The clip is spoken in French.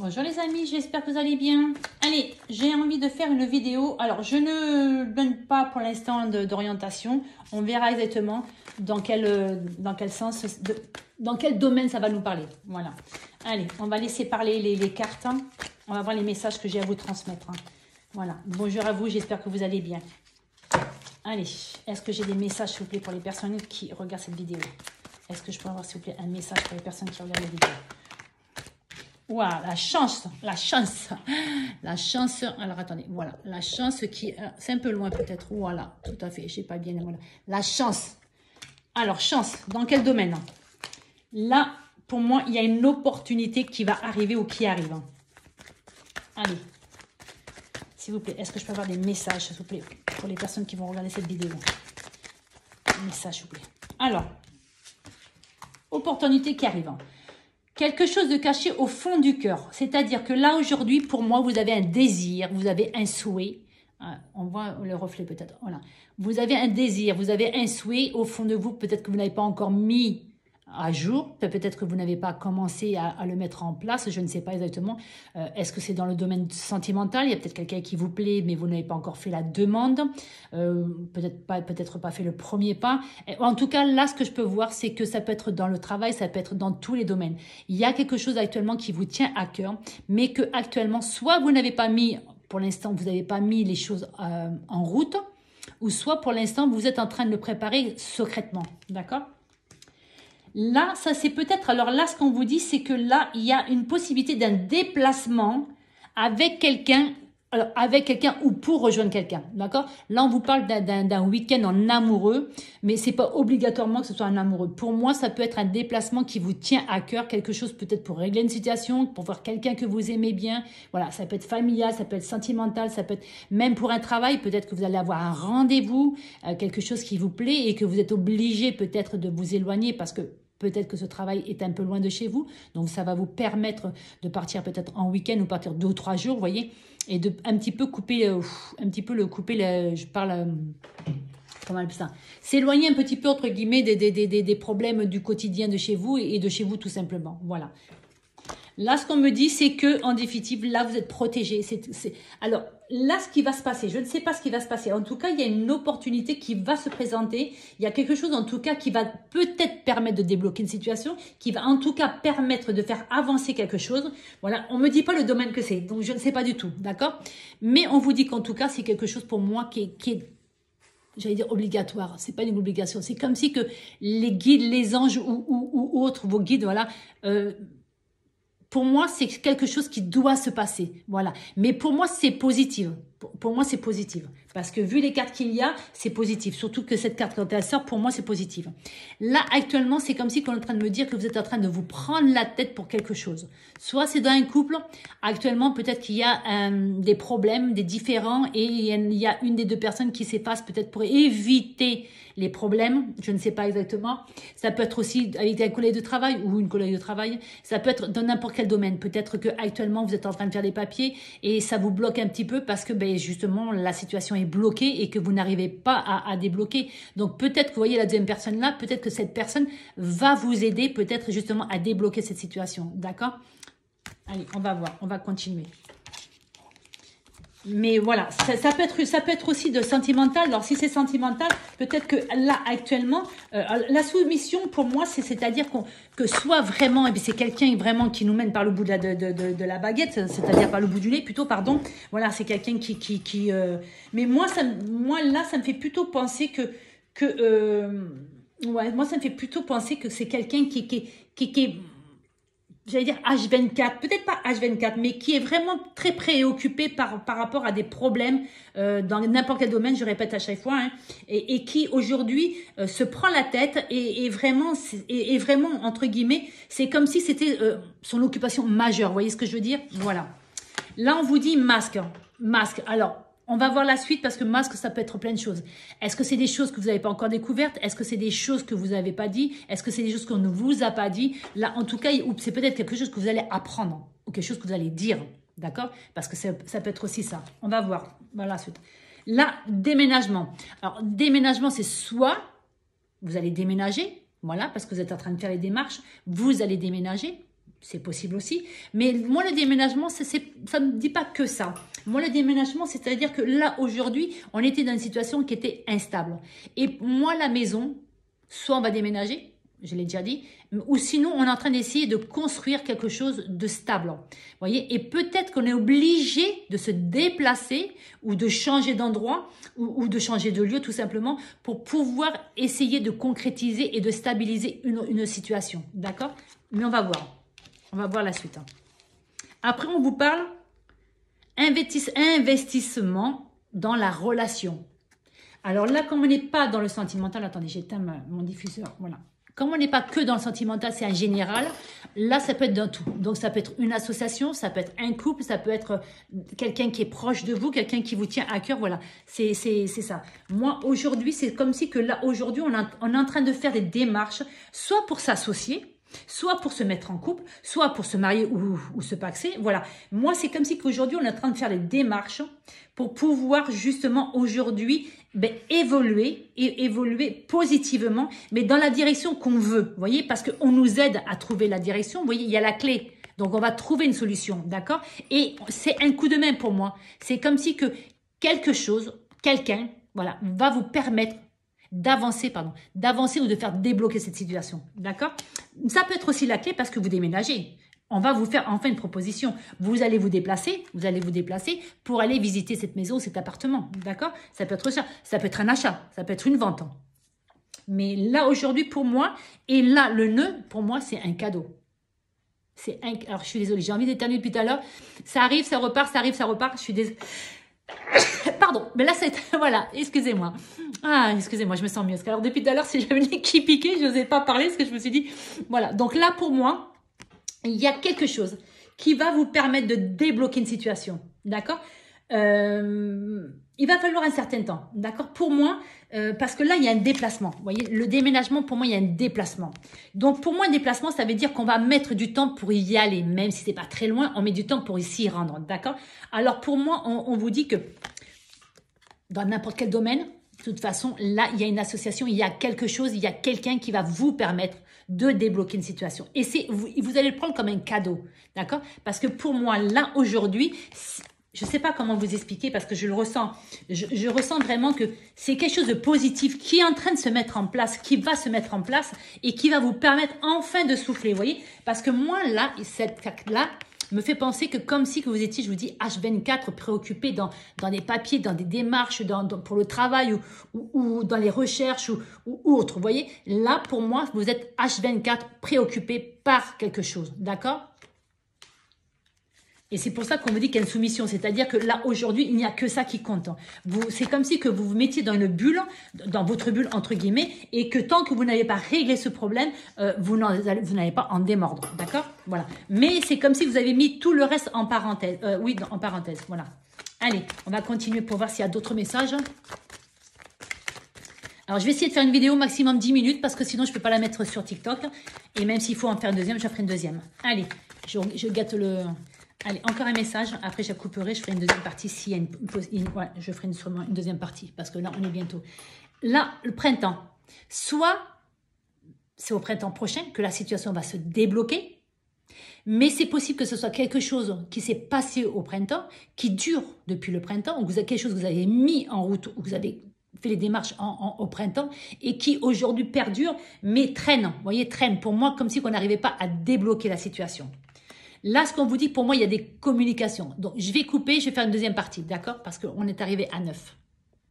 Bonjour les amis, j'espère que vous allez bien. Allez, j'ai envie de faire une vidéo. Alors, je ne donne pas pour l'instant d'orientation. On verra exactement dans quel sens, dans quel domaine ça va nous parler. Voilà. Allez, on va laisser parler les cartes. On va voir les messages que j'ai à vous transmettre. Voilà. Bonjour à vous, j'espère que vous allez bien. Allez, est-ce que j'ai des messages, s'il vous plaît, pour les personnes qui regardent cette vidéo? Est-ce que je peux avoir, s'il vous plaît, un message pour les personnes qui regardent la vidéo? Waouh, la chance, la chance, la chance. Alors, attendez, voilà, la chance qui... C'est un peu loin peut-être, voilà, tout à fait, je sais pas bien, voilà. La chance. Alors, chance, dans quel domaine? Là, pour moi, il y a une opportunité qui va arriver ou qui arrive. Allez, s'il vous plaît, est-ce que je peux avoir des messages, s'il vous plaît, pour les personnes qui vont regarder cette vidéo? Message, s'il vous plaît. Alors, opportunité qui arrive. Quelque chose de caché au fond du cœur. C'est-à-dire que là, aujourd'hui, pour moi, vous avez un désir, vous avez un souhait. On voit le reflet peut-être. Voilà. Vous avez un désir, vous avez un souhait au fond de vous. Peut-être que vous n'avez pas encore mis à jour. Peut-être que vous n'avez pas commencé à le mettre en place. Je ne sais pas exactement. Est-ce que c'est dans le domaine sentimental? Il y a peut-être quelqu'un qui vous plaît, mais vous n'avez pas encore fait la demande. Peut-être pas fait le premier pas. En tout cas, là, ce que je peux voir, c'est que ça peut être dans le travail, ça peut être dans tous les domaines. Il y a quelque chose actuellement qui vous tient à cœur, mais que actuellement, soit vous n'avez pas mis, pour l'instant, vous n'avez pas mis les choses en route, ou soit pour l'instant, vous êtes en train de le préparer secrètement. D'accord? Là, ça c'est peut-être... Alors là, ce qu'on vous dit, c'est que là, il y a une possibilité d'un déplacement avec quelqu'un... Alors, avec quelqu'un ou pour rejoindre quelqu'un, d'accord? Là, on vous parle d'un week-end en amoureux, mais c'est pas obligatoirement que ce soit un amoureux. Pour moi, ça peut être un déplacement qui vous tient à cœur, quelque chose peut-être pour régler une situation, pour voir quelqu'un que vous aimez bien. Voilà, ça peut être familial, ça peut être sentimental, ça peut être même pour un travail. Peut-être que vous allez avoir un rendez-vous, quelque chose qui vous plaît et que vous êtes obligé peut-être de vous éloigner parce que peut-être que ce travail est un peu loin de chez vous. Donc, ça va vous permettre de partir peut-être en week-end ou partir 2 ou 3 jours, vous voyez, et de un petit peu couper, je parle, comment on appelle ça, s'éloigner un petit peu, entre guillemets, des problèmes du quotidien de chez vous et de chez vous tout simplement. Voilà. Là, ce qu'on me dit, c'est que en définitive, là, vous êtes protégé. Alors, là, ce qui va se passer, je ne sais pas ce qui va se passer. En tout cas, il y a une opportunité qui va se présenter. Il y a quelque chose, en tout cas, qui va peut-être permettre de débloquer une situation, qui va en tout cas permettre de faire avancer quelque chose. Voilà, on ne me dit pas le domaine que c'est, donc je ne sais pas du tout, d'accord? Mais on vous dit qu'en tout cas, c'est quelque chose pour moi qui est j'allais dire obligatoire, c'est pas une obligation. C'est comme si que les guides, les anges ou autres, vos guides, voilà, pour moi, c'est quelque chose qui doit se passer. Voilà. Mais pour moi, c'est positif. Pour moi, c'est positif. Parce que vu les cartes qu'il y a, c'est positif. Surtout que cette carte, quand elle sort, pour moi, c'est positif. Là, actuellement, c'est comme si on est en train de me dire que vous êtes en train de vous prendre la tête pour quelque chose. Soit c'est dans un couple. Actuellement, peut-être qu'il y a des problèmes, des différends. Et il y a une des 2 personnes qui s'efface peut-être pour éviter les problèmes. Je ne sais pas exactement. Ça peut être aussi avec un collègue de travail ou une collègue de travail. Ça peut être dans n'importe quel domaine. Peut-être que actuellement vous êtes en train de faire des papiers et ça vous bloque un petit peu parce que justement la situation est bloquée et que vous n'arrivez pas à débloquer. Donc peut-être que vous voyez la deuxième personne là, peut-être que cette personne va vous aider peut-être justement à débloquer cette situation. D'accord? Allez, on va voir, on va continuer. Mais voilà, ça peut être aussi de sentimental. Alors, si c'est sentimental, peut-être que là, actuellement, la soumission, pour moi, c'est-à-dire que soit vraiment, et puis c'est quelqu'un vraiment qui nous mène par le bout de la baguette, c'est-à-dire par le bout du nez, plutôt, pardon. Voilà, c'est quelqu'un qui mais moi, là, ça me fait plutôt penser ouais, moi, ça me fait plutôt penser que c'est quelqu'un qui est j'allais dire H24, peut-être pas H24, mais qui est vraiment très préoccupé par rapport à des problèmes dans n'importe quel domaine, je répète à chaque fois, hein, et qui aujourd'hui se prend la tête et vraiment, entre guillemets, c'est comme si c'était son occupation majeure, vous voyez ce que je veux dire? Voilà. Là, on vous dit masque. Alors, on va voir la suite parce que masque, ça peut être plein de choses. Est-ce que c'est des choses que vous n'avez pas encore découvertes? Est-ce que c'est des choses que vous n'avez pas dit? Est-ce que c'est des choses qu'on ne vous a pas dit? Là, en tout cas, c'est peut-être quelque chose que vous allez apprendre ou quelque chose que vous allez dire. D'accord? Parce que ça peut être aussi ça. On va voir. Voilà la suite. Là, déménagement. Alors, déménagement, c'est soit vous allez déménager, voilà, parce que vous êtes en train de faire les démarches, vous allez déménager. c'est possible aussi. Mais moi, le déménagement, ça ne me dit pas que ça. Moi, le déménagement, c'est-à-dire que là, aujourd'hui, on était dans une situation qui était instable. Et moi, la maison, soit on va déménager, je l'ai déjà dit, ou sinon, on est en train d'essayer de construire quelque chose de stable. Vous voyez, et peut-être qu'on est obligé de se déplacer ou de changer d'endroit ou de changer de lieu, tout simplement, pour pouvoir essayer de concrétiser et de stabiliser une situation. D'accord? Mais on va voir. On va voir la suite. Après, on vous parle investissement dans la relation. Alors là, comme on n'est pas dans le sentimental, attendez, j'éteins mon diffuseur, voilà. Comme on n'est pas que dans le sentimental, c'est en général, là, ça peut être dans tout. Donc, ça peut être une association, ça peut être un couple, ça peut être quelqu'un qui est proche de vous, quelqu'un qui vous tient à cœur, voilà. C'est ça. Moi, aujourd'hui, c'est comme si que là, aujourd'hui, on est en train de faire des démarches, soit pour s'associer, soit pour se mettre en couple, soit pour se marier ou se paxer. Voilà. Moi, c'est comme si qu'aujourd'hui, on est en train de faire des démarches pour pouvoir justement aujourd'hui évoluer et évoluer positivement, mais dans la direction qu'on veut. Vous voyez, parce qu'on nous aide à trouver la direction. Vous voyez, il y a la clé. Donc, on va trouver une solution. D'accord? Et c'est un coup de main pour moi. C'est comme si que quelque chose, quelqu'un, voilà, va vous permettre d'avancer ou de faire débloquer cette situation. D'accord? Ça peut être aussi la clé parce que vous déménagez. On va vous faire enfin une proposition. Vous allez vous déplacer pour aller visiter cette maison, cet appartement. D'accord? Ça peut être ça. Ça peut être un achat. Ça peut être une vente. Mais là, aujourd'hui, pour moi, et là, le nœud, pour moi, c'est un cadeau. Alors, je suis désolée, j'ai envie d'éternuer depuis tout à l'heure. Ça arrive, ça repart, ça arrive, ça repart. Je suis désolée. Pardon, mais là, c'est... Voilà, excusez-moi. Ah, excusez-moi, je me sens mieux. Parce que alors, depuis tout à l'heure, si j'avais une nez qui piquait, je n'osais pas parler parce que je me suis dit... Voilà, donc là, pour moi, il y a quelque chose qui va vous permettre de débloquer une situation. D'accord? Il va falloir un certain temps. D'accord? Pour moi, parce que là, il y a un déplacement. Vous voyez, le déménagement, pour moi, il y a un déplacement. Donc, pour moi, un déplacement, ça veut dire qu'on va mettre du temps pour y aller. Même si c'est pas très loin, on met du temps pour s'y rendre. D'accord? Alors, pour moi, on vous dit que dans n'importe quel domaine, de toute façon, là, il y a une association, il y a quelque chose, il y a quelqu'un qui va vous permettre de débloquer une situation. Et vous allez le prendre comme un cadeau, d'accord? Parce que pour moi, là, aujourd'hui, je ne sais pas comment vous expliquer parce que je le ressens. Je ressens vraiment que c'est quelque chose de positif qui est en train de se mettre en place, qui va se mettre en place et qui va vous permettre enfin de souffler, vous voyez? Parce que moi, là, cette claque-là, me fait penser que comme si que vous étiez, je vous dis, H24 préoccupé dans des papiers, dans des démarches, pour le travail ou dans les recherches ou autre. Vous voyez, là, pour moi, vous êtes H24 préoccupé par quelque chose. D'accord? Et c'est pour ça qu'on vous dit qu'il y a une soumission. C'est-à-dire que là, aujourd'hui, il n'y a que ça qui compte. C'est comme si que vous vous mettiez dans une bulle, dans votre bulle, entre guillemets, et que tant que vous n'avez pas réglé ce problème, vous n'allez pas en démordre. D'accord? Voilà. Mais c'est comme si vous avez mis tout le reste en parenthèse. Oui, en parenthèse. Voilà. Allez, on va continuer pour voir s'il y a d'autres messages. Alors, je vais essayer de faire une vidéo maximum 10 minutes parce que sinon, je ne peux pas la mettre sur TikTok. Et même s'il faut en faire une deuxième, je ferai une deuxième. Allez, je gâte le... Allez, encore un message. Après, je couperai. Je ferai une deuxième partie. S'il y a ouais, je ferai sûrement une deuxième partie. Parce que là, on est bientôt. Là, le printemps. Soit c'est au printemps prochain que la situation va se débloquer. Mais c'est possible que ce soit quelque chose qui s'est passé au printemps, qui dure depuis le printemps, ou que vous avez quelque chose que vous avez mis en route, ou que vous avez fait les démarches au printemps, et qui aujourd'hui perdure, mais traîne. Vous voyez, traîne. Pour moi, comme si on n'arrivait pas à débloquer la situation. Là, ce qu'on vous dit, pour moi, il y a des communications. Donc, je vais couper, je vais faire une deuxième partie, d'accord? Parce qu'on est arrivé à 9.